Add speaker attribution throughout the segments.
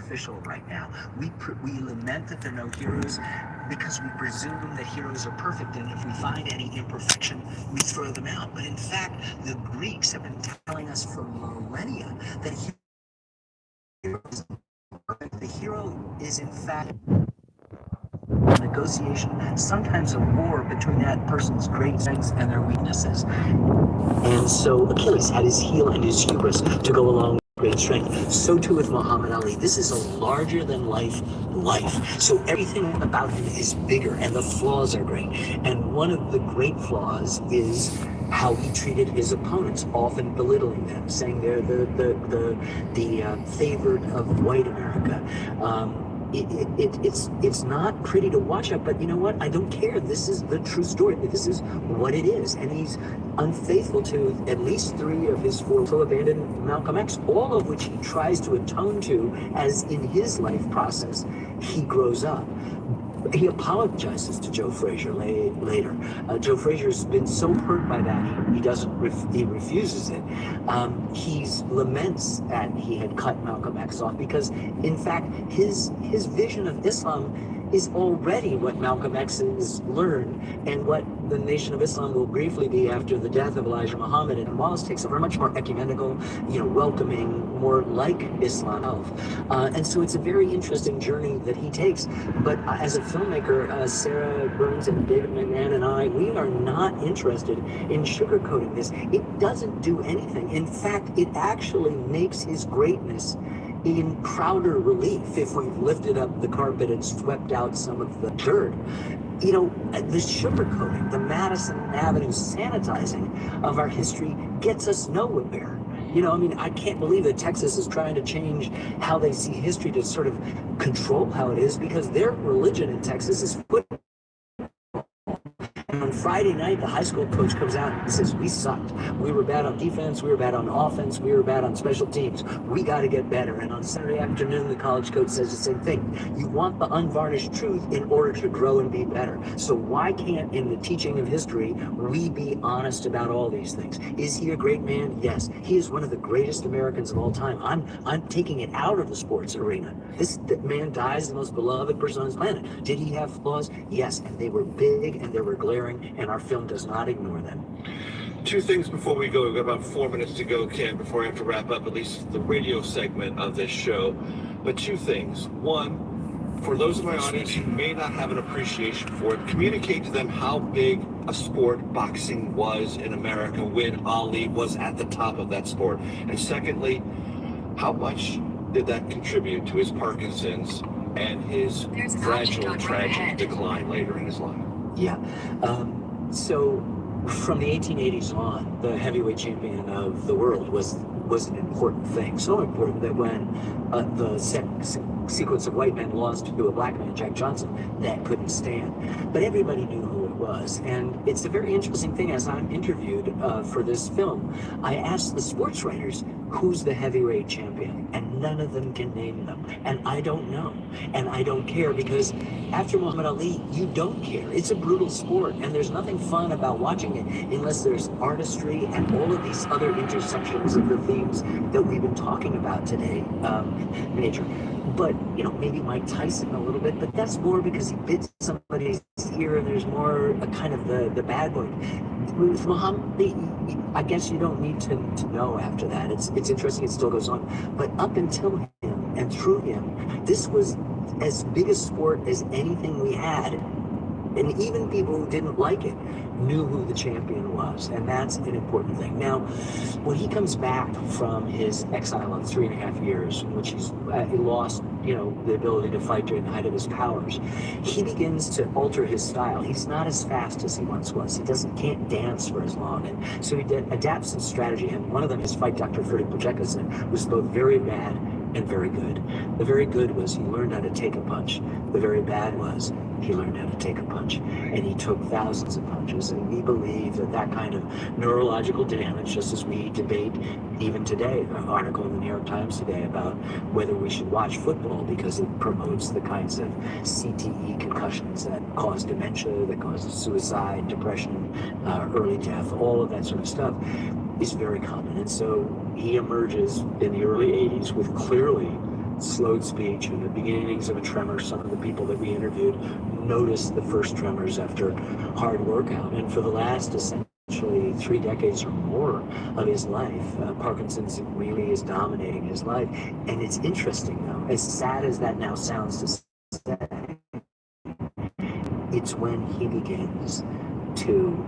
Speaker 1: superficial right now. We lament that there are no heroes because we presume that heroes are perfect, and if we find any imperfection, we throw them out. But in fact, the Greeks have been telling us for millennia that the hero is in fact a negotiation, sometimes a war between that person's great strengths and their weaknesses. And so Achilles had his heel and his hubris to go along with great strength. So too with Muhammad Ali. This is a larger than life. So everything about him is bigger, and the flaws are great. And one of the great flaws is how he treated his opponents, often belittling them, saying they're the favored of white America. It's not pretty to watch it, but you know what? I don't care. This is the true story. This is what it is. And he's unfaithful to at least 3 of his 4 who abandoned Malcolm X, all of which he tries to atone to as in his life process he grows up. He apologizes to Joe Frazier later. Joe Frazier's been so hurt by that he refuses it. He laments that he had cut Malcolm X off because, in fact, his vision of Islam is already what Malcolm X has learned and what the Nation of Islam will briefly be after the death of Elijah Muhammad and Wallace takes over, much more ecumenical, welcoming, more like Islam. And so it's a very interesting journey that he takes. But as a filmmaker, Sarah Burns and David McMahon and I, we are not interested in sugarcoating this. It doesn't do anything. In fact, it actually makes his greatness in prouder relief if we've lifted up the carpet and swept out some of the dirt. The sugarcoating, the Madison Avenue sanitizing of our history gets us nowhere. I can't believe that Texas is trying to change how they see history to sort of control how it is, because their religion in Texas is football. And on Friday night, the high school coach comes out and says, we sucked. We were bad on defense. We were bad on offense. We were bad on special teams. We got to get better. And on Saturday afternoon, the college coach says the same thing. You want the unvarnished truth in order to grow and be better. So why can't, in the teaching of history, we be honest about all these things? Is he a great man? Yes. He is one of the greatest Americans of all time. I'm taking it out of the sports arena. This man dies the most beloved person on this planet. Did he have flaws? Yes. And they were big and they were glaring. And our film does not ignore them.
Speaker 2: 2 things before we go. We've got about 4 minutes to go, Ken, before I have to wrap up at least the radio segment of this show. But 2 things. One, for those of my audience who may not have an appreciation for it, communicate to them how big a sport boxing was in America when Ali was at the top of that sport. And secondly, how much did that contribute to his Parkinson's and his fragile, tragic decline later in his life?
Speaker 1: Yeah. So from the 1880s on, the heavyweight champion of the world was an important thing. So important that when the sequence of white men lost to a black man, Jack Johnson, that couldn't stand. But everybody knew who it was. And it's a very interesting thing. As I'm interviewed for this film, I asked the sports writers, who's the heavyweight champion? And none of them can name them. And I don't know. And I don't care, because after Muhammad Ali, you don't care. It's a brutal sport, and there's nothing fun about watching it unless there's artistry and all of these other intersections of the themes that we've been talking about today, nature. But, maybe Mike Tyson a little bit, but that's more because he bit somebody's ear and there's more a kind of the bad boy. With Muhammad, I guess you don't need to know after that. It's interesting, it still goes on. But up until him and through him, this was as big a sport as anything we had. And even people who didn't like it knew who the champion was, and that's an important thing. Now, when he comes back from his exile of 3.5 years, in which he lost, the ability to fight during the height of his powers, he begins to alter his style. He's not as fast as he once was. He can't dance for as long, and so he adapts his strategy. And one of them, his fight doctor, Freddie Pacheco, was both very bad and very good. The very good was he learned how to take a punch. The very bad was he learned how to take a punch, and he took thousands of punches. And we believe that kind of neurological damage, just as we debate even today, an article in the New York Times today about whether we should watch football because it promotes the kinds of CTE concussions that cause dementia, that causes suicide, depression, early death, all of that sort of stuff is very common. And so he emerges in the early 80s with clearly slowed speech and the beginnings of a tremor. Some of the people that we interviewed noticed the first tremors after hard workout. And for the last essentially 3 decades or more of his life, Parkinson's really is dominating his life. And it's interesting, though, as sad as that now sounds to say, it's when he begins to,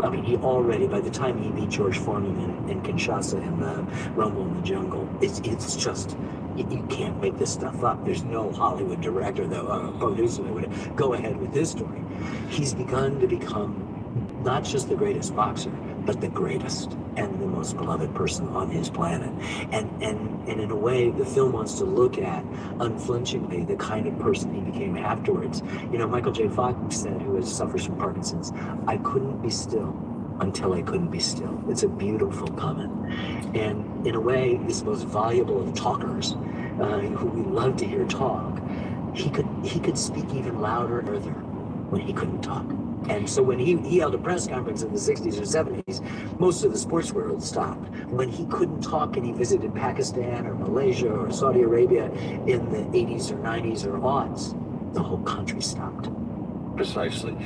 Speaker 1: I mean, he already, by the time he beat George Foreman in Kinshasa in the Rumble in the Jungle, it's just, you can't make this stuff up. There's no Hollywood director, though, producer that would go ahead with this story. He's begun to become not just the greatest boxer, but the greatest and the most beloved person on his planet. And in a way, the film wants to look at, unflinchingly, the kind of person he became afterwards. You know, Michael J. Fox said, who suffers from Parkinson's, I couldn't be still until I couldn't be still. It's a beautiful comment. And in a way, this most valuable of talkers, who we love to hear talk, he could speak even louder or further when he couldn't talk. And so when he held a press conference in the 60s or 70s, most of the sports world stopped. When he couldn't talk and he visited Pakistan or Malaysia or Saudi Arabia in the 80s or 90s or aughts, the whole country stopped.
Speaker 2: Precisely.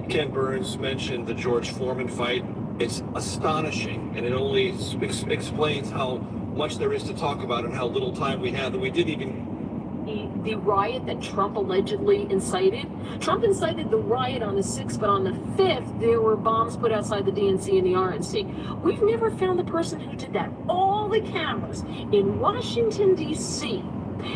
Speaker 2: Ken Burns mentioned the George Foreman fight. It's astonishing, and it only explains how much there is to talk about and how little time we have that we didn't even...
Speaker 3: The riot that Trump allegedly incited. Trump incited the riot on the 6th, but on the 5th, there were bombs put outside the DNC and the RNC. We've never found the person who did that. All the cameras in Washington, D.C.,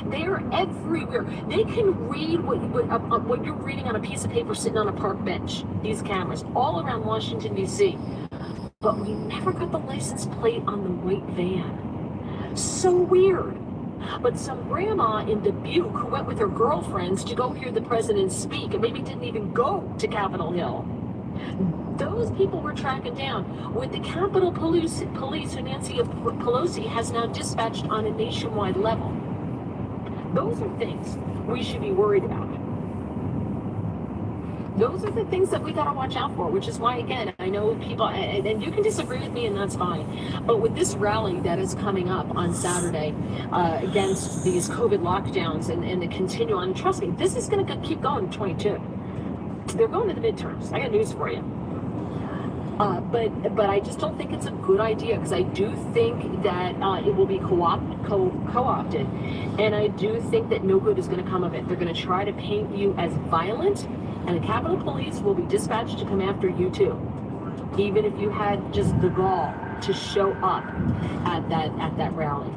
Speaker 3: they're everywhere. They can read what you're reading on a piece of paper sitting on a park bench. These cameras all around Washington, D.C. But we never got the license plate on the white van. So weird. But some grandma in Dubuque who went with her girlfriends to go hear the president speak and maybe didn't even go to Capitol Hill. Those people were tracking down with the Capitol Police who Nancy Pelosi has now dispatched on a nationwide level. Those are things we should be worried about. Those are the things that we got to watch out for, which is why, again, I know people, and you can disagree with me, and that's fine. But with this rally that is coming up on Saturday against these COVID lockdowns and the continue on, trust me, this is going to keep going in 22. They're going to the midterms. I got news for you. But I just don't think it's a good idea, because I do think that it will be co-opted, and I do think that no good is going to come of it. They're going to try to paint you as violent, and the Capitol Police will be dispatched to come after you too, even if you had just the gall to show up at that rally.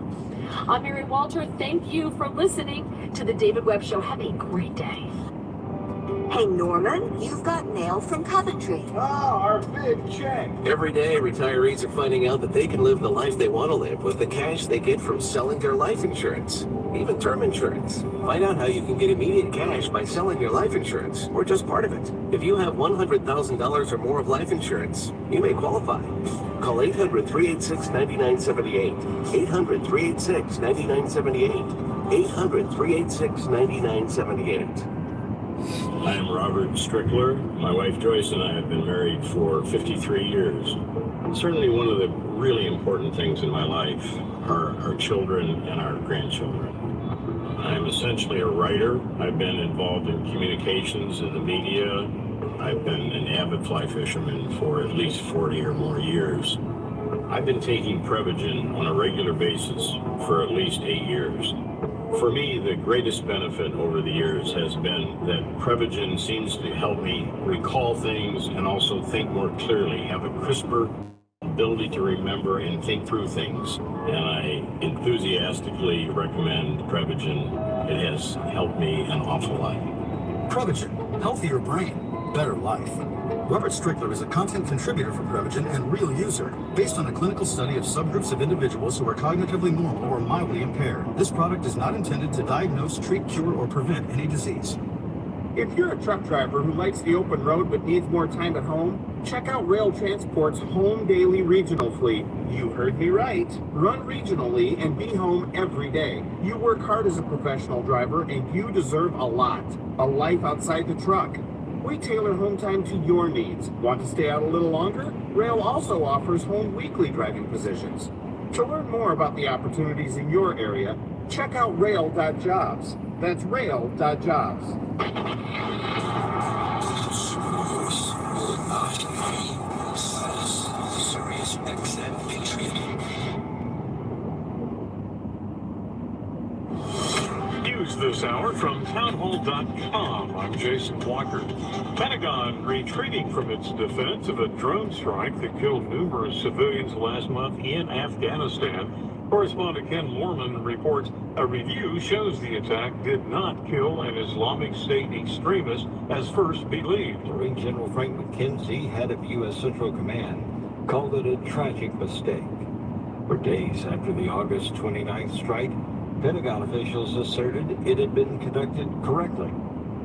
Speaker 3: I'm Mary Walter. Thank you for listening to the David Webb Show. Have a great day.
Speaker 4: Hey, Norman, you've got mail from Coventry.
Speaker 5: Oh, our big check.
Speaker 6: Every day, retirees are finding out that they can live the life they want to live with the cash they get from selling their life insurance, even term insurance. Find out how you can get immediate cash by selling your life insurance, or just part of it. If you have $100,000 or more of life insurance, you may qualify. Call 800-386-9978. 800-386-9978. 800-386-9978.
Speaker 7: I am Robert Strickler. My wife Joyce and I have been married for 53 years. Certainly one of the really important things in my life are our children and our grandchildren. I'm essentially a writer. I've been involved in communications in the media. I've been an avid fly fisherman for at least 40 or more years. I've been taking Prevagen on a regular basis for at least 8 years. For me, the greatest benefit over the years has been that Prevagen seems to help me recall things and also think more clearly, have a crisper ability to remember and think through things. And I enthusiastically recommend Prevagen. It has helped me an awful lot.
Speaker 5: Prevagen, healthier brain, better life. Robert Strickler is a content contributor for Prevagen and real user, based on a clinical study of subgroups of individuals who are cognitively normal or mildly impaired. This product is not intended to diagnose, treat, cure, or prevent any disease.
Speaker 8: If you're a truck driver who likes the open road but needs more time at home, check out Rail Transport's Home Daily Regional Fleet. You heard me right. Run regionally and be home every day. You work hard as a professional driver and you deserve a lot. A life outside the truck. We tailor home time to your needs. Want to stay out a little longer? Rail also offers home weekly driving positions. To learn more about the opportunities in your area, Check out rail.jobs. That's rail.jobs.
Speaker 9: News this hour from townhall.com. I'm Jason Walker. Pentagon retreating from its defense of a drone strike that killed numerous civilians last month in Afghanistan. Correspondent Ken Lorman reports a review shows the attack did not kill an Islamic State extremist as first believed.
Speaker 2: Marine General Frank McKenzie, head of U.S. Central Command, called it a tragic mistake. For days after the August 29th strike, Pentagon officials asserted it had been conducted correctly,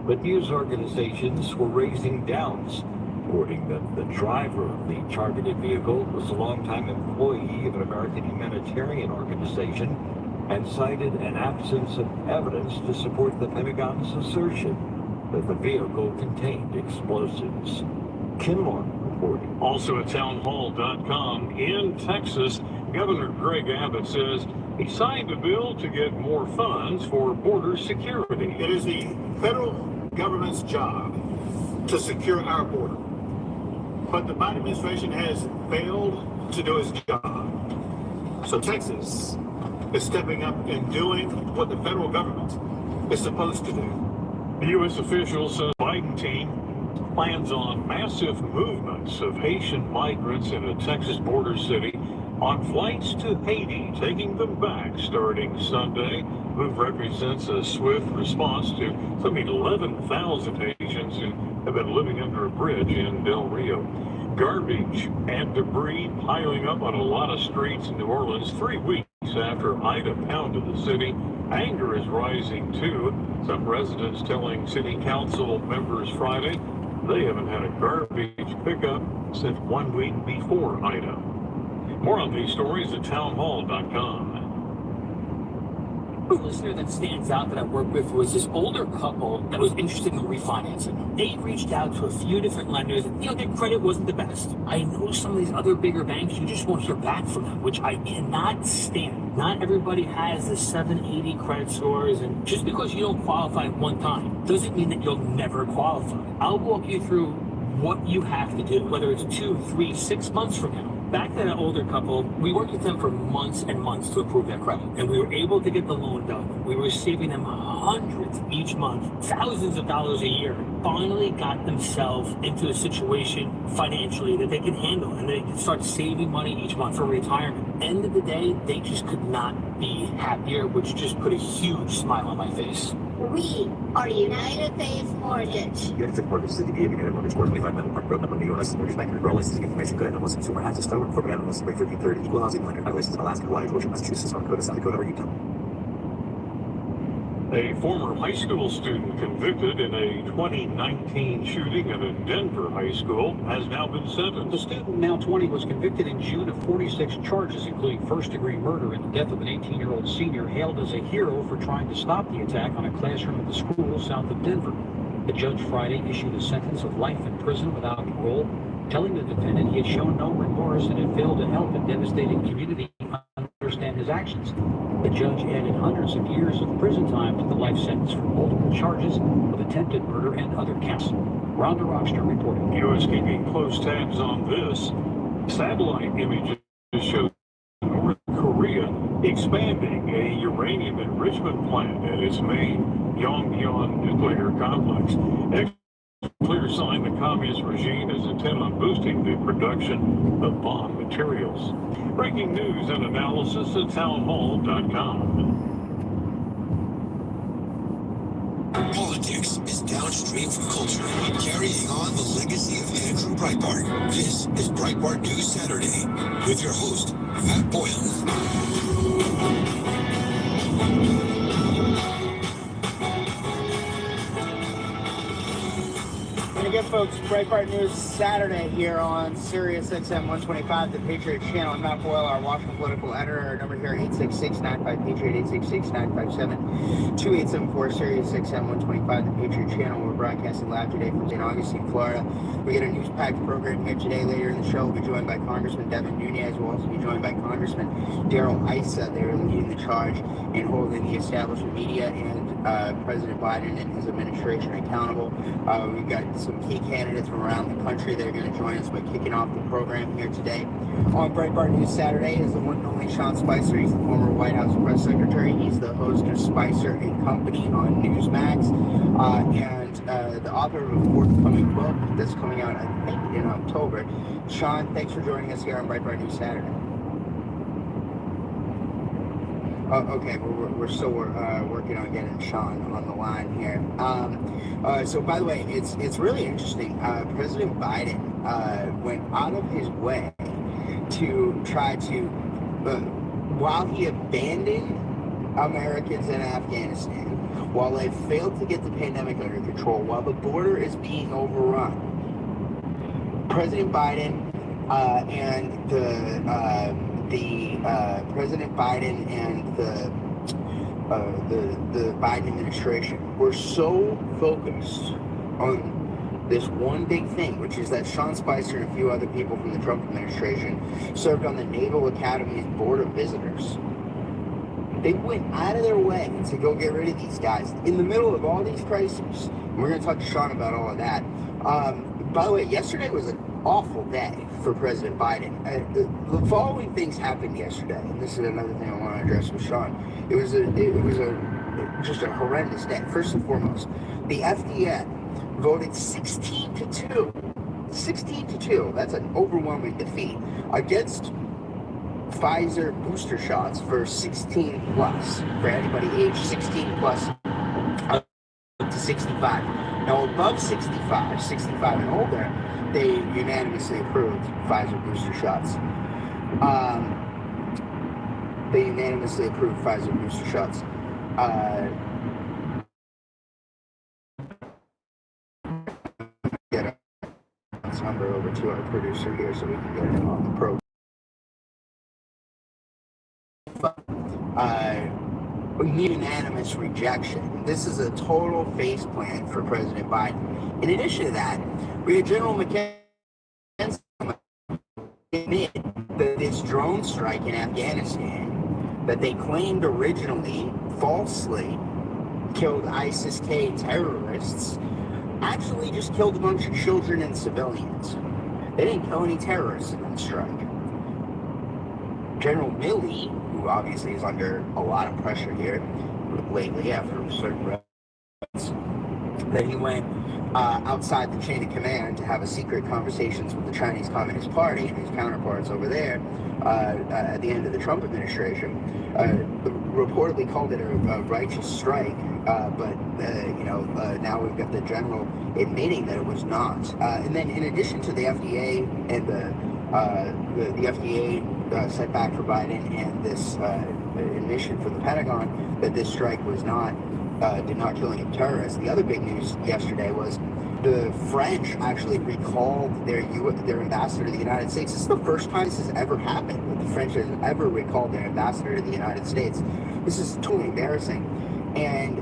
Speaker 2: but news organizations were raising doubts, reporting that the driver of the targeted vehicle was a longtime employee of an American humanitarian organization and cited an absence of evidence to support the Pentagon's assertion that the vehicle contained explosives. Ken Lorman reporting.
Speaker 9: Also at townhall.com, in Texas, Governor Greg Abbott says he signed a bill to get more funds for border security.
Speaker 5: It is the federal government's job to secure our border. But the Biden administration has failed to do its job. So Texas is stepping up and doing what the federal government is supposed to do.
Speaker 9: The U.S. official says the Biden team plans on massive movements of Haitian migrants in a Texas border city on flights to Haiti, taking them back starting Sunday. Move represents a swift response to some 11,000 Haitians who have been living under a bridge in Del Rio. Garbage and debris piling up on a lot of streets in New Orleans 3 weeks after Ida pounded the city. Anger is rising too. Some residents telling city council members Friday they haven't had a garbage pickup since 1 week before Ida. More on these stories at townhall.com.
Speaker 10: A listener that stands out that I worked with was this older couple that was interested in refinancing. They reached out to a few different lenders, and their credit wasn't the best. I know some of these other bigger banks, you just won't hear back from them, which I cannot stand. Not everybody has the 780 credit scores, and just because you don't qualify one time doesn't mean that you'll never qualify. I'll walk you through what you have to do, whether it's 2, 3, 6 months from now. Back to that older couple, we worked with them for months and months to approve their credit, and we were able to get the loan done. We were saving them hundreds each month, thousands of dollars a year. Finally got themselves into a situation financially that they could handle, and they could start saving money each month for retirement. End of the day, they just could not be happier, which just put a huge smile on my face.
Speaker 11: We are United Faith Mortgage.
Speaker 1: United Faith Mortgage is a DBA United Mortgage Corp. 25 Menlo Park Road, number New York. Licensed mortgage banker. Grow licensing information. Good and consumer access. Title corporate analyst. Rate 1330. Equal housing lender. Licensed in Alaska, Hawaii, Georgia, Massachusetts, North Dakota, South Dakota, or Utah.
Speaker 9: A former high school student convicted in a 2019 shooting at a Denver high school has now been sentenced.
Speaker 12: The student, now 20, was convicted in June of 46 charges, including first-degree murder and the death of an 18-year-old senior, hailed as a hero for trying to stop the attack on a classroom at the school south of Denver. The judge Friday issued a sentence of life in prison without parole, telling the defendant he had shown no remorse and had failed to help a devastated community understand his actions. The judge added hundreds of years of prison time to the life sentence for multiple charges of attempted murder and other counts. Rhonda Rockster reporting.
Speaker 9: The U.S. keeping close tabs on this. Satellite images show North Korea expanding a uranium enrichment plant at its main Yongbyon nuclear complex. Clear sign the communist regime is intent on boosting the production of bomb materials. Breaking news and analysis at townhall.com.
Speaker 13: Politics is downstream from culture, carrying on the legacy of Andrew Breitbart. This is Breitbart News Saturday with your host, Matt Boyle.
Speaker 8: again, folks. Breitbart News Saturday here on Sirius XM 125, the Patriot Channel. I'm Matt Boyle, our Washington political editor. Our number here, 866-95-PATRIOT, 866-957-2874, Sirius XM 125, the Patriot Channel. We're broadcasting live today from St. Augustine, Florida. We get a news-packed program here today. Later in the show, we'll be joined by Congressman Devin Nunes. We'll also be joined by Congressman Darrell Issa. They're leading the charge in holding the establishment media and President Biden and his administration accountable. We've got some key candidates from around the country that are going to join us by kicking off the program here today. On Breitbart News Saturday is the one and only Sean Spicer. He's the former White House press secretary. He's the host of Spicer and Company on Newsmax, and the author of a forthcoming book that's coming out, I think, in October. Sean, thanks for joining us here on Breitbart News Saturday. Okay, we're still working on getting Sean on the line here. So, by the way, it's really interesting. President Biden went out of his way to try to, while he abandoned Americans in Afghanistan, while they failed to get the pandemic under control, while the border is being overrun, President Biden and President Biden and the Biden administration were so focused on this one big thing, which is that Sean Spicer and a few other people from the Trump administration served on the Naval Academy's Board of Visitors. They went out of their way to go get rid of these guys in the middle of all these crises. We're going to talk to Sean about all of that. By the way, yesterday was an awful day for President Biden. The following things happened yesterday, and this is another thing I want to address with Sean. It was just a horrendous day. First and foremost, the FDA voted 16-2. 16-2. That's an overwhelming defeat against Pfizer booster shots for 16 plus, for anybody age 16 plus up to 65. Now above 65 and older, they unanimously approved Pfizer booster shots. They unanimously approved Pfizer booster shots. Get this number over to our producer here so we can get it on the program. Unanimous rejection. This is a total face plant for President Biden. In addition to that, we had General McKenzie admit that this drone strike in Afghanistan that they claimed originally falsely killed ISIS-K terrorists actually just killed a bunch of children and civilians. They didn't kill any terrorists in that strike. General Milley, who obviously is under a lot of pressure here lately after certain riots, that he went outside the chain of command to have a secret conversations with the Chinese Communist Party and his counterparts over there at the end of the Trump administration, reportedly called it a righteous strike, but now we've got the general admitting that it was not. And then in addition to the FDA and the FDA set back for Biden and this admission from the Pentagon that this strike was not did not kill any terrorists. The other big news yesterday was the French actually recalled their ambassador to the United States. This is the first time this has ever happened, that the French has ever recalled their ambassador to the United States. This is totally embarrassing. And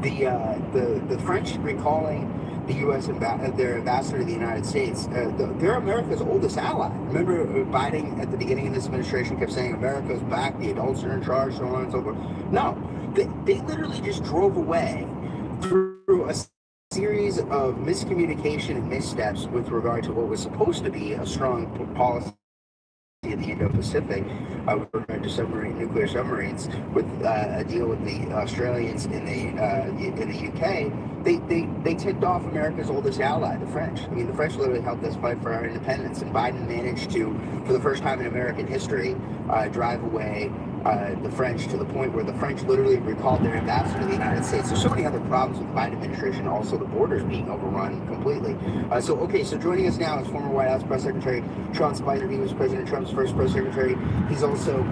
Speaker 8: the French recalling the U.S. their ambassador to the United States, they're America's oldest ally. Remember, Biden at the beginning of this administration kept saying America's back, the adults are in charge, so on and so forth. No, they literally just drove away through a series of miscommunication and missteps with regard to what was supposed to be a strong policy in the Indo-Pacific with regard to nuclear submarines, with a deal with the Australians in the UK. They tipped off America's oldest ally, the French. I mean, the French literally helped us fight for our independence, and Biden managed to, for the first time in American history, drive away
Speaker 14: the French, to the point where the French literally recalled their ambassador to the United States. There's so many other problems with the Biden administration, also the borders being overrun completely. So joining us now is former White House Press Secretary Sean Spicer. He was President Trump's first press secretary. He's also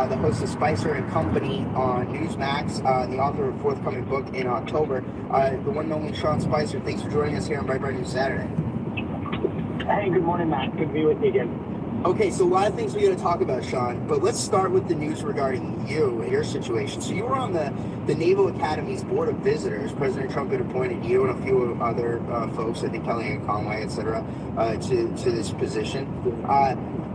Speaker 14: the host of Spicer and Company on Newsmax, the author of a forthcoming book in October. The one and only Sean Spicer, thanks for joining us here on Breitbart News Saturday.
Speaker 10: Hey, good morning, Matt. Good to be with you again.
Speaker 14: Okay, so a lot of things we got to talk about, Sean, but let's start with the news regarding you and your situation. So you were on the Naval Academy's Board of Visitors. President Trump had appointed you and a few other folks, I think Kellyanne Conway, et cetera, to this position.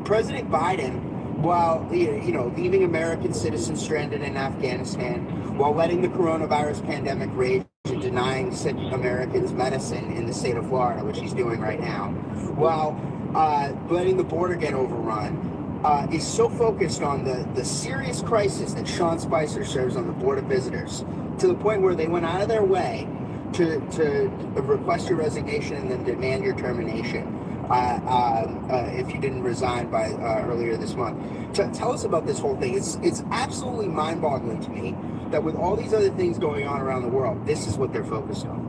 Speaker 14: President Biden, while leaving American citizens stranded in Afghanistan, while letting the coronavirus pandemic rage and denying sick Americans medicine in the state of Florida, which he's doing right now, while letting the border get overrun, is so focused on the serious crisis that Sean Spicer serves on the Board of Visitors, to the point where they went out of their way to request your resignation and then demand your termination if you didn't resign by earlier this month. Tell us about this whole thing. It's absolutely mind-boggling to me that with all these other things going on around the world, this is what they're focused on.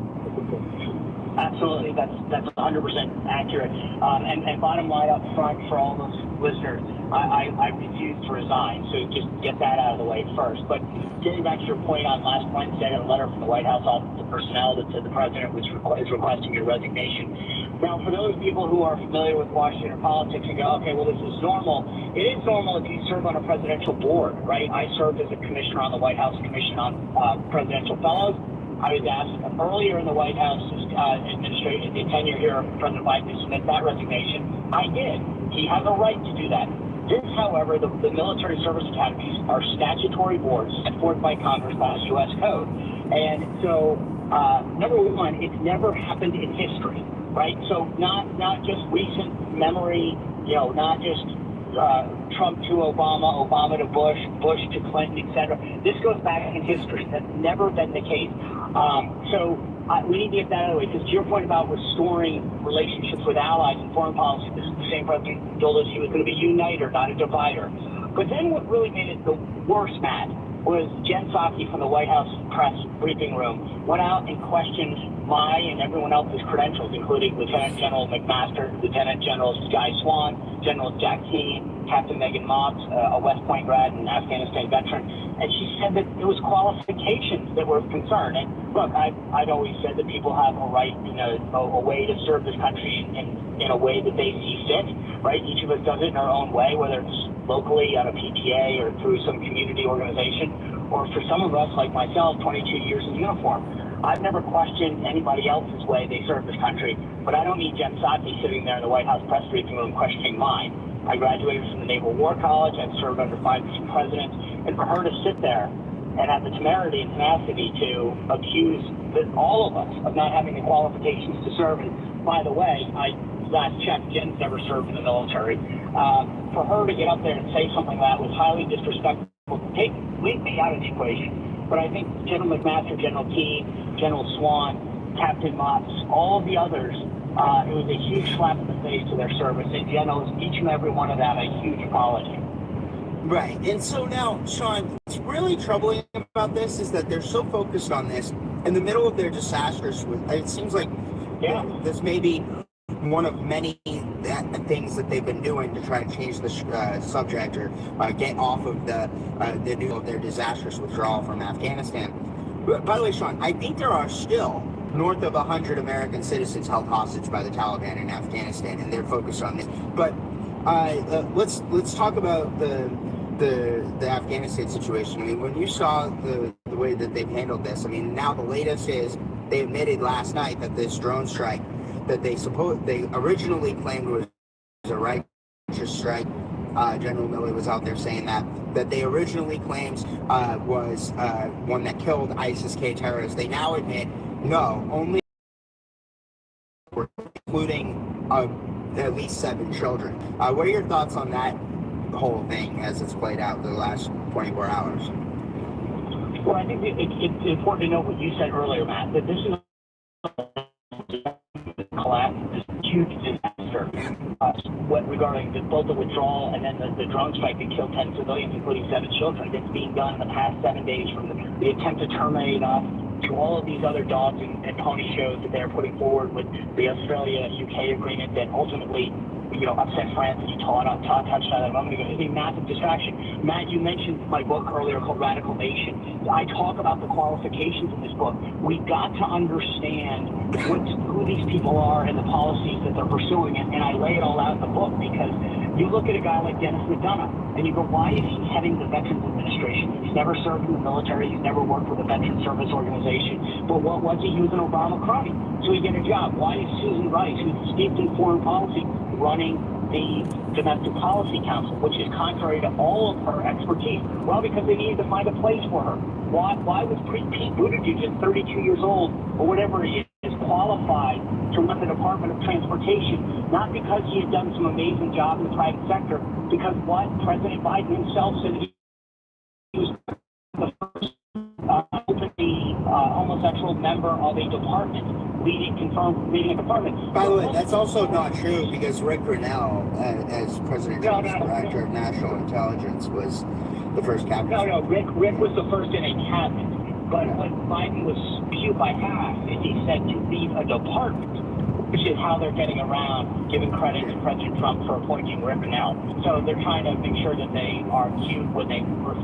Speaker 10: Absolutely, that's 100% accurate. And bottom line up front for all those listeners, I refuse to resign. So just get that out of the way first. But getting back to your point on last Wednesday, I got a letter from the White House Office of Personnel that said the president is requesting your resignation. Now, for those people who are familiar with Washington politics and go, okay, well, this is normal. It is normal if you serve on a presidential board, right? I served as a commissioner on the White House Commission on Presidential Fellows. I was asked earlier in the White House administration, the tenure here of President Biden, to submit that resignation. I did. He has a right to do that. This, however, the military service academies are statutory boards set forth by Congress by the U.S. Code. And so, number one, it's never happened in history, right? So not just recent memory, not just Trump to Obama, Obama to Bush, Bush to Clinton, etc. This goes back in history. That's never been the case. We need to get that out of the way, because to your point about restoring relationships with allies and foreign policy, this is the same president told us he was going to be a uniter, not a divider. But then what really made it the worst, Matt, was Jen Psaki from the White House press briefing room went out and questioned my and everyone else's credentials, including Lieutenant General McMaster, Lieutenant General Guy Swan, General Jack Keeney, Captain Megan Motz, a West Point grad and Afghanistan veteran. And she said that it was qualifications that were of concern. And look, I've always said that people have a right, a way to serve this country in a way that they see fit, right? Each of us does it in our own way, whether it's locally on a PTA or through some community organization, or for some of us, like myself, 22 years in uniform. I've never questioned anybody else's way they serve this country, but I don't need Jen Psaki sitting there in the White House press briefing room questioning mine. I graduated from the Naval War College. I've served under 5 different presidents. And for her to sit there and have the temerity and tenacity to accuse all of us of not having the qualifications to serve, and by the way, last check, Jen's never served in the military. For her to get up there and say something like that was highly disrespectful. Leave me out of the equation. But I think General McMaster, General Key, General Swan, Captain Motz, all of the others, it was a huge slap in the face to their service. And Jen owes each and every one of them a huge apology.
Speaker 14: Right. And so now, Sean, what's really troubling about this is that they're so focused on this in the middle of their disasters. It seems like this may be one of many things that they've been doing to try to change the subject or get off of the news of their disastrous withdrawal from Afghanistan. But, by the way, Sean, I think there are still north of 100 American citizens held hostage by the Taliban in Afghanistan, and they're focused on this. But let's talk about the Afghanistan situation. I mean, when you saw the way that they've handled this, I mean, now the latest is they admitted last night that this drone strike that they originally claimed was a righteous strike. General Milley was out there saying that they originally claimed was one that killed ISIS-K terrorists. They now admit no, only including at least 7 children. What are your thoughts on that whole thing as it's played out the last 24 hours?
Speaker 10: Well, I think it's important to note what you said earlier, Matt, that this is a collapse, this huge disaster. Minister regarding both the withdrawal and then the drone strike that killed 10 civilians, including 7 children. That's being done in the past 7 days, from the attempt to terminate us to all of these other dogs and pony shows that they're putting forward with the Australia-UK agreement that ultimately, upset France, and you touched on that a moment ago. It's a massive distraction. Matt, you mentioned my book earlier called Radical Nation. I talk about the qualifications in this book. We've got to understand who these people are and the policies that they're pursuing, and I lay it all out in the book, because you look at a guy like Dennis McDonough, and you go, why is he heading the Veterans Administration? He's never served in the military. He's never worked with a veteran service organization. But what was he? He was an Obama crony. So he get a job. Why is Susan Rice, who's steeped in foreign policy, running the Domestic Policy Council, which is contrary to all of her expertise? Well, because they needed to find a place for her. Why was Pete Buttigieg, just 32 years old, or whatever he is, qualified to run the Department of Transportation? Not because he had done some amazing job in the private sector, because what President Biden himself said he was the first openly homosexual member of a department, leading a department.
Speaker 14: By the way, that's also not true, because Rick Grinnell, as President Trump's Director of National Intelligence, was the first cabinet.
Speaker 10: No, Rick was the first in a cabinet. But when Biden was spewed by half, and he said to lead a department, which is how they're getting around giving credit to President Trump for appointing Rick Grinnell. So they're trying to make sure that they are cute when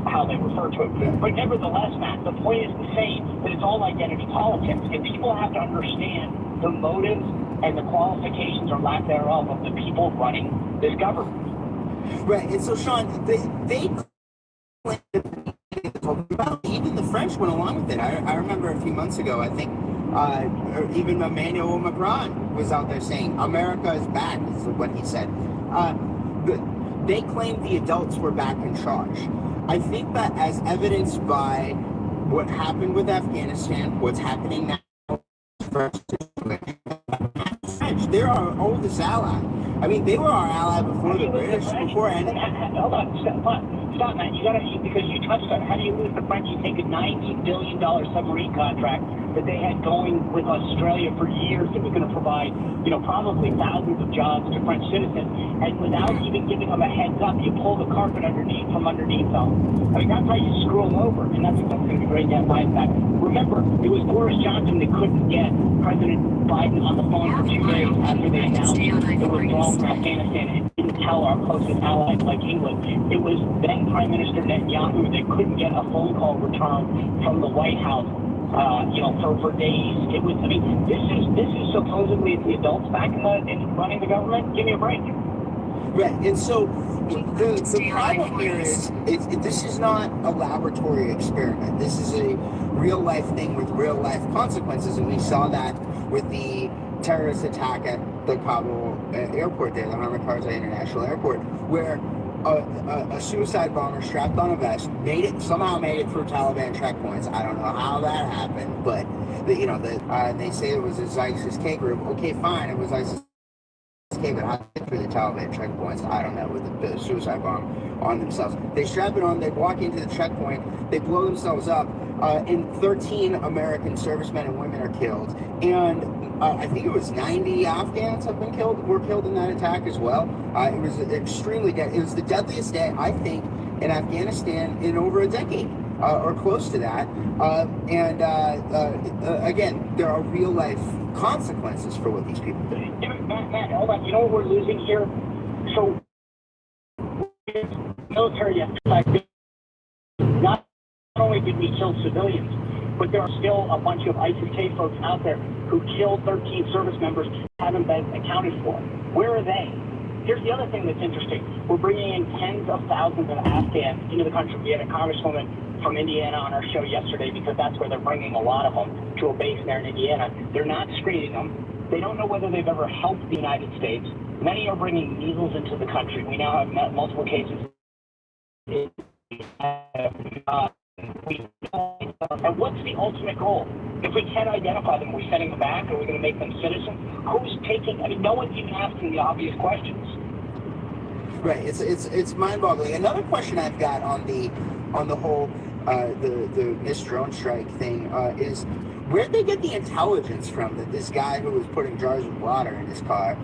Speaker 10: how they refer to it. But nevertheless, Matt, the point is the same, that it's all identity politics, and people have to understand the motives and the qualifications or lack thereof of the people running this government.
Speaker 14: Right, and so Sean, they even the French went along with it. I remember a few months ago, I think, even Emmanuel Macron was out there saying, America is back, is what he said. They claimed the adults were back in charge. I think that, as evidenced by what happened with Afghanistan, what's happening now, French, they're our oldest ally. I mean, they were our ally before the British, before any...
Speaker 10: Hold on, stop, man. Because you touched on how do you lose the French? You take a $90 billion submarine contract that they had going with Australia for years that was going to provide, probably thousands of jobs to French citizens, and without even giving them a heads up, you pull the carpet from underneath them. I mean, that's how you screw them over, and that's going to be great to have back. Remember, it was Boris Johnson that couldn't get President Biden on the phone for 2 days after they announced the withdrawal from Afghanistan and didn't tell our closest allies like England. It was then Prime Minister Netanyahu that couldn't get a phone call return from the White House, for days. It was, this is supposedly the adults back in running the government. Give me a break.
Speaker 14: Right, and so the problem here is this is not a laboratory experiment. This is a real life thing with real life consequences, and we saw that with the terrorist attack at the Kabul airport there, the Hamid Karzai International Airport, where a suicide bomber strapped on a vest somehow made it through Taliban checkpoints. I don't know how that happened, but they say it was a ISIS-K group. Okay, fine, it was ISIS-K, but how did they get through the Taliban checkpoints? I don't know, with the suicide bomb on themselves. They strap it on, they walk into the checkpoint, they blow themselves up, and 13 American servicemen and women are killed, and I think it was 90 Afghans were killed in that attack as well. It was extremely it was the deadliest day, I think, in Afghanistan in over a decade, or close to that. Again, there are real life consequences for what these people do.
Speaker 10: Matt, hold on. You know what we're losing here? So, military effect, not only did we kill civilians, but there are still a bunch of ISIS-K folks out there who killed 13 service members who haven't been accounted for. Where are they? Here's the other thing that's interesting. We're bringing in tens of thousands of Afghans into the country. We had a congresswoman from Indiana on our show yesterday, because that's where they're bringing a lot of them to a base there in Indiana. They're not screening them. They don't know whether they've ever helped the United States. Many are bringing measles into the country. We now have multiple cases. And what's the ultimate goal? If we can't identify them, are we sending them back? Are we going to make them citizens? Who's taking? No one's even asking the obvious questions.
Speaker 14: Right. It's mind-boggling. Another question I've got on the whole the missed drone strike thing is, where'd they get the intelligence from that this guy who was putting jars of water in his car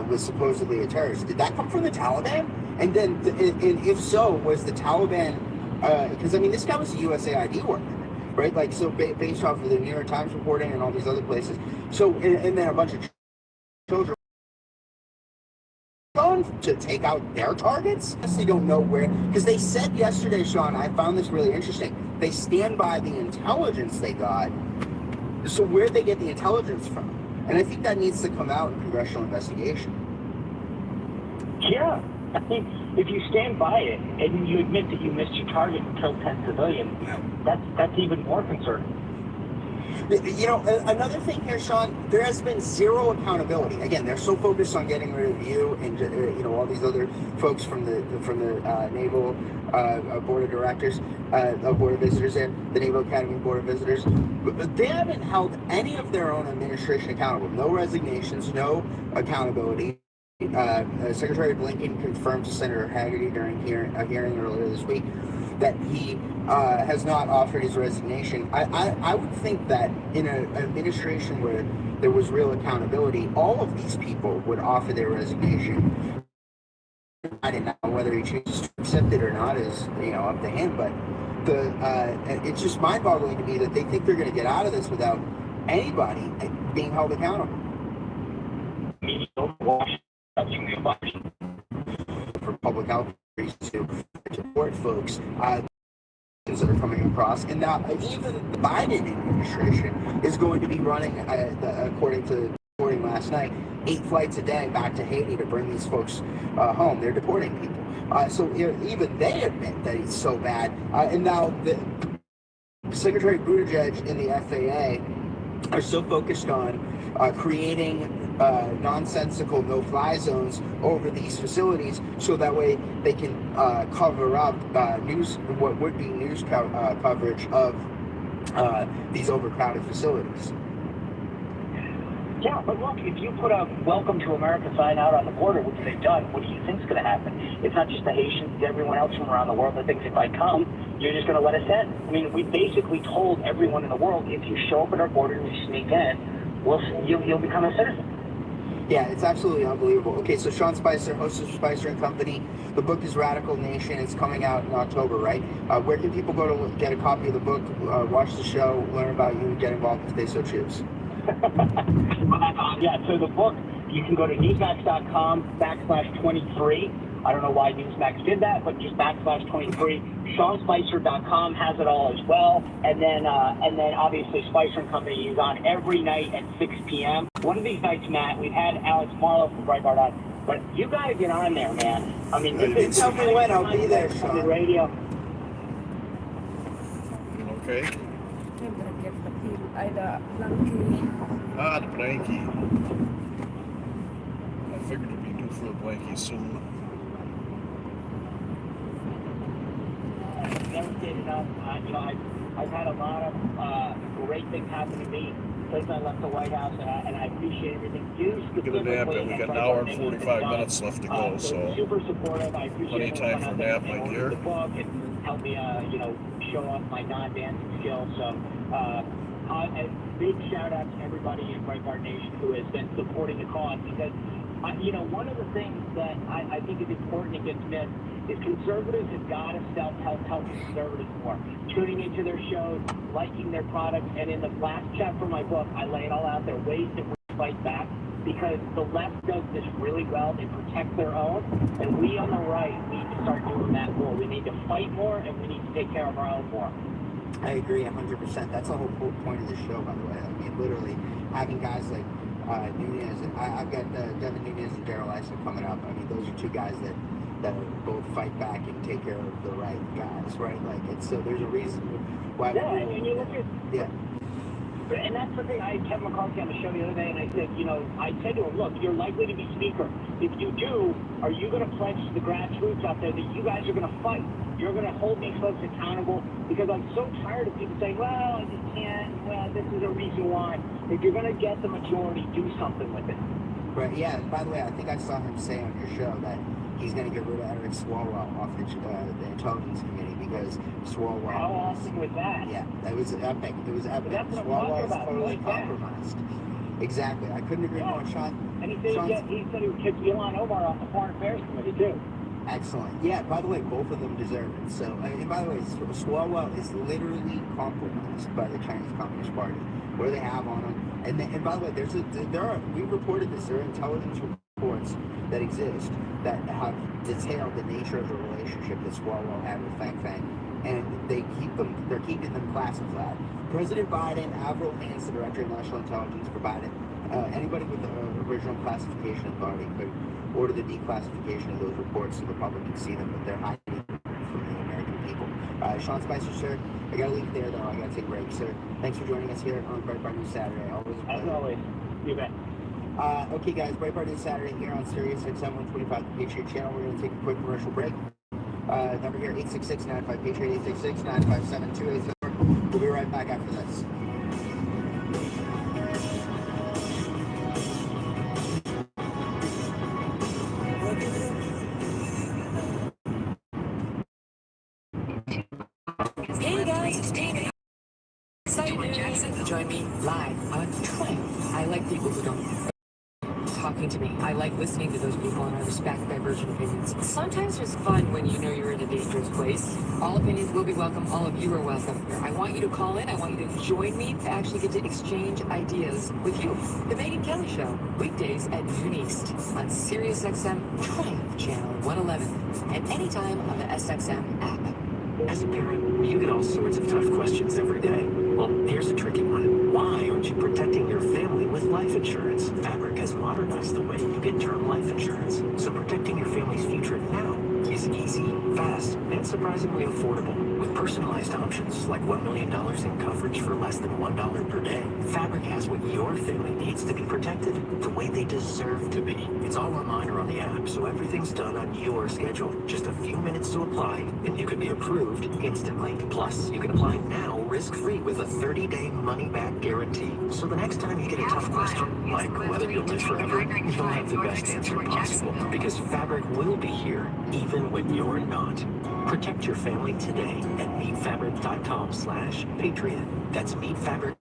Speaker 14: was supposedly a terrorist? Did that come from the Taliban? And then, and if so, was the Taliban, because I mean, this guy was a USAID worker, right? Like, so based off of the New York Times reporting and all these other places. So, and then a bunch of children going to take out their targets. They don't know where, because they said yesterday, Sean, I found this really interesting. They stand by the intelligence they got. So where'd they get the intelligence from? And I think that needs to come out in congressional investigation.
Speaker 10: Yeah. I think if you stand by it and you admit that you missed your target and killed 10 civilians, that's even more concerning.
Speaker 14: You know, another thing here, Sean, there has been zero accountability. Again, they're so focused on getting rid of you and you know, all these other folks from the Naval Board of Directors, Board of Visitors there, the Naval Academy Board of Visitors. But they haven't held any of their own administration accountable. No resignations, no accountability. Secretary Blinken confirmed to Senator Haggerty during a hearing earlier this week that he has not offered his resignation. I would think that in an administration where there was real accountability, all of these people would offer their resignation. I don't know whether he chooses to accept it or not is, you know, up to him, but it's just mind-boggling to me that they think they're going to get out of this without anybody being held accountable. For public health reasons to support folks that are coming across, and now even the Biden administration is going to be running, according to reporting last night, 8 flights a day back to Haiti to bring these folks home. They're deporting people, so even they admit that it's so bad. And now the Secretary Buttigieg and the FAA are so focused on creating nonsensical no-fly zones over these facilities, so that way they can cover up what would be news coverage of these overcrowded facilities.
Speaker 10: Yeah, but look, if you put a "Welcome to America" sign out on the border, which they've done, what do you think's going to happen? It's not just the Haitians, it's everyone else from around the world that thinks if I come, you're just going to let us in. I mean, we basically told everyone in the world, if you show up at our border and you sneak in, you'll become a citizen.
Speaker 14: Yeah, it's absolutely unbelievable. Okay, so Sean Spicer, host of Spicer & Company. The book is Radical Nation. It's coming out in October, right? Where can people go to get a copy of the book, watch the show, learn about you, and get involved if they so choose?
Speaker 10: Yeah, so the book, you can go to newsmax.com/23. I don't know why Newsmax did that, but just /23. SeanSpicer.com has it all as well. And then obviously Spicer & Company is on every night at 6 p.m. One of these nights, Matt, we've had Alex Marlowe from Breitbart on, but you got to get on there, man. I mean,
Speaker 14: tell me when, I'll be there, Sean.
Speaker 10: On the radio.
Speaker 15: Okay.
Speaker 16: The
Speaker 15: blankie. I figured it'd be due for a blankie soon.
Speaker 10: Never stayed enough. You know, I've had a lot of great things happen to me since I left the White House, and I appreciate everything you
Speaker 15: Get a nap, and we got an hour and 45 minutes left to go, so
Speaker 10: super supportive. I appreciate
Speaker 15: plenty of time for a nap, my dear.
Speaker 10: The book and help me, you know, show off my non-dancing skills. So, a big shout out to everybody in Breitbart Nation who has been supporting the cause, because you know, one of the things that I think is important and gets missed is conservatives have got to help conservatives more. Tuning into their shows, liking their products, and in the last chapter of my book, I lay it all out there, ways that we fight back, because the left does this really well. They protect their own, and we on the right need to start doing that more. We need to fight more, and we need to take care of our own more.
Speaker 14: I agree 100%. That's the whole point of the show, by the way. I mean, literally, having guys like Nunez, and I've got Devin Nunez and Daryl Eisen coming up. I mean, those are two guys that both fight back and take care of the right guys, right? Like, it's so there's a reason why.
Speaker 10: Yeah, and you look at
Speaker 14: And
Speaker 10: that's the thing. I had Kevin McCarthy on the show the other day, and I said, you know, I said to him, look, you're likely to be speaker. If you do, are you going to pledge to the grassroots out there that you guys are going to fight? You're going to hold these folks accountable? Because I'm so tired of people saying, well, I just can't. Well, this is a reason why. If you're going to get the majority, do something with it.
Speaker 14: Right, yeah. By the way, I think I saw him say on your show that he's going to get rid of Eric Swalwell off the Intelligence Committee because Swalwell.
Speaker 10: How awesome was that?
Speaker 14: Yeah, that was epic. It was epic.
Speaker 10: That's what I'm
Speaker 14: Swalwell is
Speaker 10: talking about.
Speaker 14: totally
Speaker 10: Like that.
Speaker 14: compromised. Exactly. I couldn't agree more, Sean.
Speaker 10: And he said he would kick Elon Omar off the Foreign Affairs Committee, too.
Speaker 14: Excellent. Yeah, by the way, both of them deserve it. So, and by the way, Swalwell is literally compromised by the Chinese Communist Party. What do they have on him? And by the way, we've reported this. There are intelligence reports that exist that have detailed the nature of the relationship that Swalwell had with Fang Fang, and they're keeping them classified. President Biden, Avril Haines, the Director of National Intelligence, provided anybody with the original classification authority could order the declassification of those reports so the public can see them, but they're hiding from the American people. Sean Spicer, sir, I gotta leave it there though. I gotta take a break, sir. Thanks for joining us here on Breitbart News Saturday. Always a pleasure.
Speaker 10: As always, you bet.
Speaker 14: Okay, guys, Breitbart News Saturday here on Sirius XM 125, the Patriot Channel. We're gonna take a quick commercial break. Number here 866-95-PATRIOT, 866-957-2874. We'll be right back after this.
Speaker 16: Hey guys, it's David. Excited to join me live on Twitter. I like people who don't talking to me. I like listening to those people and I respect divergent opinions. Sometimes it's fun when you know you're in a dangerous place. All opinions will be welcome. All of you are welcome. I want you to call in. I want you to join me to actually get to exchange ideas with you. The Megan Kelly Show, weekdays at noon East on Sirius XM 20th Channel 111 and anytime on the SXM app.
Speaker 6: As a parent, you get all sorts of tough questions every day. Well, here's a tricky one. Why aren't you protecting your family with life insurance? Fabric has modernized the way you get term life insurance, so protecting your family's future now is easy, fast, and surprisingly affordable. With personalized options like $1 million in coverage for less than $1 per day, Fabric has what your family needs to be protected the way they deserve to be. It's all online or on the app, so everything's done on your schedule. Just a few minutes to apply, and you can be approved instantly. Plus, you can apply now risk-free with a 30-day money-back guarantee. So the next time you get a tough question, like whether you'll live forever, you'll have the best answer possible. Because Fabric will be here, even when you're not. Protect your family today at meetfabric.com/patriot. That's meetfabric.com/patriot.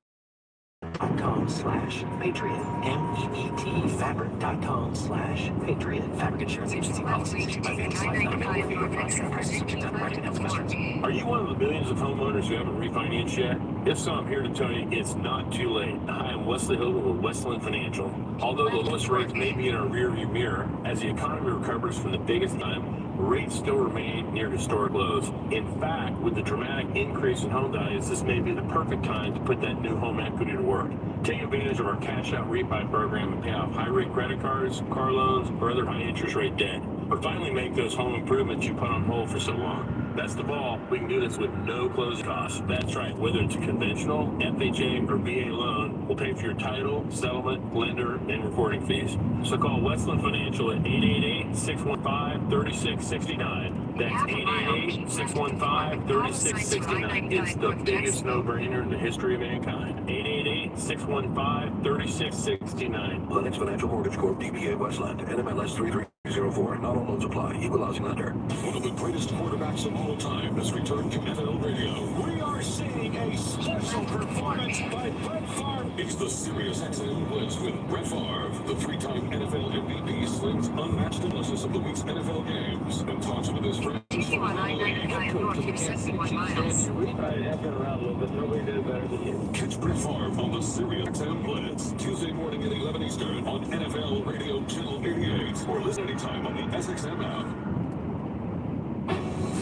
Speaker 6: MEETfabric.com/patriot. Fabric Insurance Agency policies issued by Vantage Life, not available in New York. Prices and prices subject to underwriting and health questions.
Speaker 7: Are you one of the millions of homeowners who haven't refinanced yet? If so, I'm here to tell you it's not too late. Hi, I'm Wesley Hill with Westland Financial. Although the lowest rates may be in our rearview mirror, as the economy recovers from the biggest time, rates still remain near historic lows. In fact, with the dramatic increase in home values, this may be the perfect time to put that new home equity to work. Take advantage of our cash out refi program and pay off high rate credit cards, car loans, or other high interest rate debt. Or finally make those home improvements you put on hold for so long. Best of all, we can do this with no closing costs. That's right, whether it's a conventional, FHA, or VA loan, we'll pay for your title, settlement, lender, and recording fees. So call Westland Financial at 888-615-3669. That's 888-615-3669. It's the biggest no-brainer in the history of mankind. 888-615-3669.
Speaker 17: Lennox Financial Mortgage Corp. DBA Westland. NMLS 3304. Not all loans apply. Equal housing lender.
Speaker 13: One of the greatest quarterbacks of all time has returned to NFL radio. We are seeing a special performance by Brett Favre. It's the Sirius XM Blitz with Brett Favre. The three-time NFL MVP slings unmatched analysis of the week's NFL games and talks with his friends.
Speaker 16: Continue on I-95 north through 71 miles.
Speaker 7: I've been around a little bit. Nobody did better than you.
Speaker 13: Catch Brett Favre on the Sirius XM Blitz Tuesday morning at 11 Eastern on NFL Radio Channel 88 or listen anytime on the SXM app.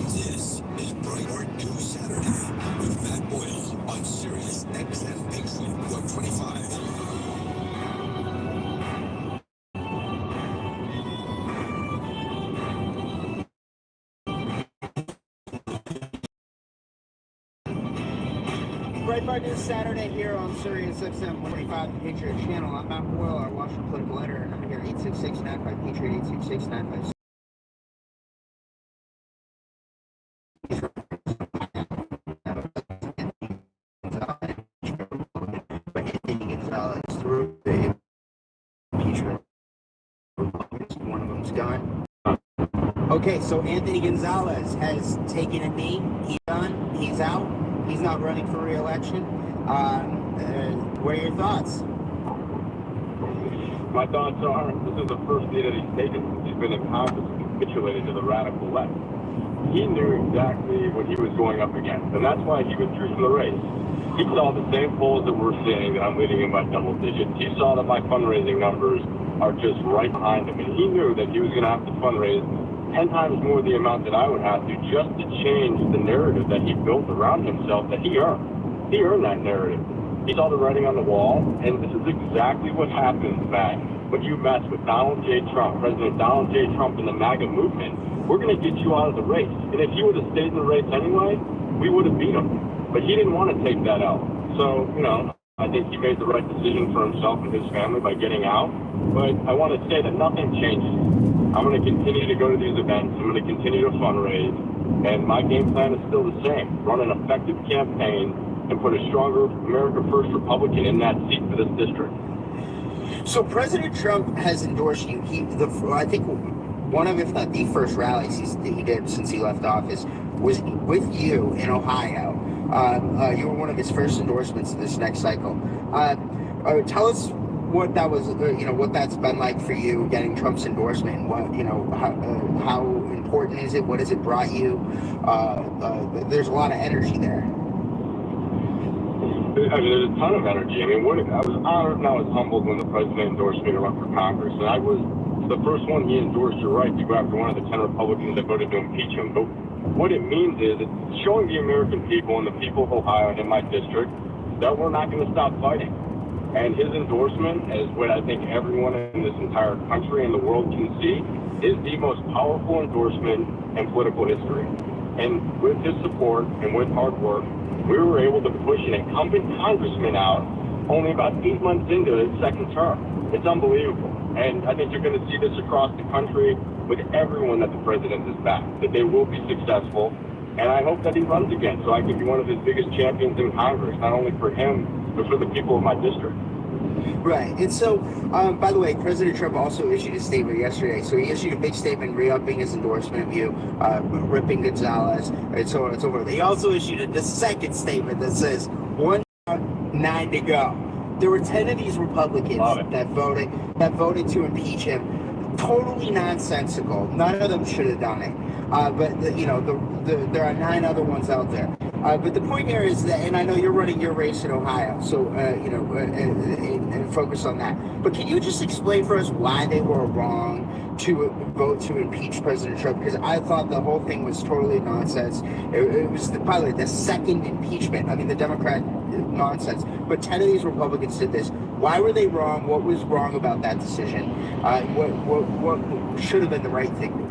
Speaker 13: This is Breitbart News Saturday with Matt Boyle on Sirius XM Patriot 125.
Speaker 14: Breitbart News Saturday here on Sirius XM 125, the Patriot Channel. I'm Matt Boyle, our Washington political editor. Number here 866-95-PATRIOT, 866-95. Through the impeachment, one of them's gone. Okay, so Anthony Gonzalez has taken a knee. He's done. He's out. He's not running for re-election. What are your thoughts?
Speaker 18: My thoughts are, this is the first knee that he's taken since he's been in Congress and capitulated to the radical left. He knew exactly what he was going up against, and that's why he withdrew from the race. He saw the same polls that we're seeing, that I'm leading him by double digits. He saw that my fundraising numbers are just right behind him, and he knew that he was going to have to fundraise 10 times more the amount that I would have to just to change the narrative that he built around himself that he earned. He earned that narrative. He saw the writing on the wall, and this is exactly what happens, Matt. When you mess with Donald J. Trump, President Donald J. Trump and the MAGA movement, we're going to get you out of the race. And if he would have stayed in the race anyway, we would have beat him. But he didn't want to take that out. So, I think he made the right decision for himself and his family by getting out. But I want to say that nothing changes. I'm going to continue to go to these events. I'm going to continue to fundraise. And my game plan is still the same. Run an effective campaign and put a stronger America First Republican in that seat for this district.
Speaker 14: So President Trump has endorsed you. I think one of, if not the first rallies he did since he left office was with you in Ohio. You were one of his first endorsements in this next cycle. Tell us what that was, what that's been like for you, getting Trump's endorsement, and what, how important is it? What has it brought you? There's a lot of energy there.
Speaker 18: I mean, there's a ton of energy. I mean, I was honored and I was humbled when the president endorsed me to run for Congress. And I was the first one he endorsed, you're right, to go after one of the 10 Republicans that voted to impeach him. But what it means is it's showing the American people and the people of Ohio and in my district that we're not going to stop fighting. And his endorsement, as what I think everyone in this entire country and the world can see, is the most powerful endorsement in political history. And with his support and with hard work, we were able to push an incumbent congressman out only about 8 months into his second term. It's unbelievable. And I think you're going to see this across the country with everyone that the president is back, that they will be successful. And I hope that he runs again so I can be one of his biggest champions in Congress, not only for him, but for the people of my district.
Speaker 14: Right. And so, by the way, President Trump also issued a statement yesterday. So he issued a big statement re-upping his endorsement of you, ripping Gonzalez, and so on and so forth. He also issued the second statement that says, 1 down, 9 to go. There were 10 of these Republicans that voted to impeach him. Totally nonsensical. None of them should have done it. But there are 9 other ones out there. But the point here is that, and I know you're running your race in Ohio, so and focus on that. But can you just explain for us why they were wrong to vote to impeach President Trump? Because I thought the whole thing was totally nonsense. It was probably the second impeachment. I mean, the Democrat nonsense. But 10 of these Republicans did this. Why were they wrong? What was wrong about that decision? What should have been the right thing?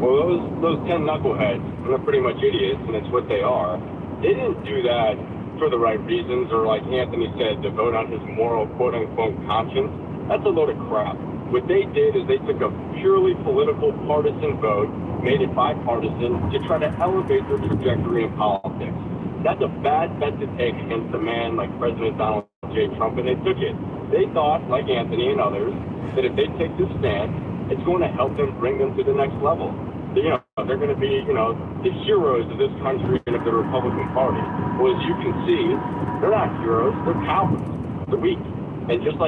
Speaker 18: Well, those 10 knuckleheads, they're pretty much idiots, and it's what they are. They didn't do that for the right reasons, or like Anthony said, to vote on his moral quote-unquote conscience. That's a load of crap. What they did is they took a purely political partisan vote, made it bipartisan, to try to elevate their trajectory in politics. That's a bad bet to take against a man like President Donald J. Trump, and they took it. They thought, like Anthony and others, that if they take this stance, it's going to help them bring them to the next level. They're going to be, the heroes of this country and of the Republican Party. Well, as you can see, they're not heroes, they're cowards. They're weak. And just like